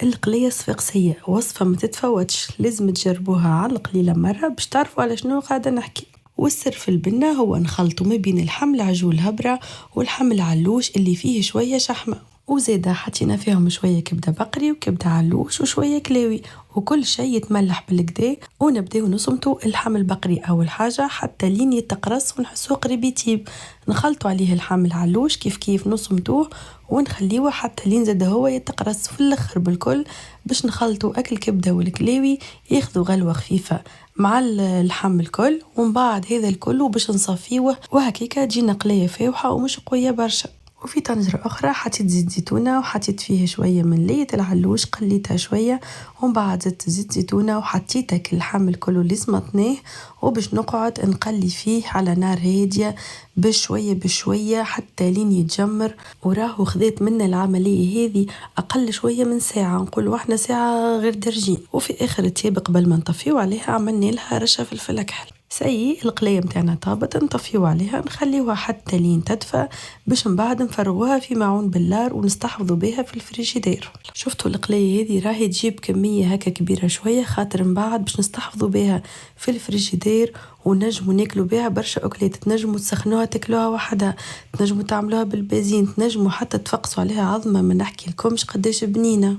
القلية الصفاقسية وصفة ما تتفوتش، لازم تجربوها على القليلة مرة باش تعرفوا على شنو قاعدة نحكي. والسر في البنة هو نخلطوا ما بين اللحم العجول هبرة واللحم العلوش اللي فيه شوية شحمة، وزيدا حطينا فيهم شوية كبدة بقري وكبدة علوش وشوية كلاوي، وكل شيء يتملح بالكدا. ونبداو نصمتوا اللحم البقري اول حاجة حتى لين يتقرص ونحسوه قريب يطيب. نخلطوا عليه اللحم العلوش كيف كيف نصمتوه ونخليوه حتى لين زاد هو يتقرص في الاخر بالكل، باش نخلطوا اكل كبده والكلاوي ياخذوا غلوه خفيفه مع اللحم الكل. ومن بعد هذا الكل وباش نصفيوه وهكيكا تجينا قليه فاوحه ومش قويه برشا. وفي طنجرة أخرى حطيت زيت زيتونة وحطيت فيه شوية من لية العلوش قليتها شوية، ومن بعد زدت زيت زيتونة وحطيت اللحم الكل اللي سمطناه، وباش نقعد نقلي فيه على نار هادية بشوية بشوية حتى لين يتجمر. وراهو خذيت منا العملية هذه أقل شوية من ساعة، نقول احنا ساعة غير درجين. وفي آخر التياب قبل ما نطفيو عليها عملنا لها رشة فلفل أكحل. سي القلاية متاعنا طابت نطفيو عليها نخليوها حتى لين تدفى، باش من بعد نفرغوها في معون بلار ونستحفظوا بها في الفريجيدير. شفتوا القلاية هذه راهي تجيب كمية هكا كبيرة شوية، خاطر من بعد باش نستحفظوا بها في الفريجيدير ونجموا ناكلوا بها برشا أكلات. تنجموا تسخنوها تاكلوها وحدها، تنجموا تعملوها بالبازين، تنجموا حتى تفقسوا عليها عظمة ما نحكي لكمش قداش بنينة.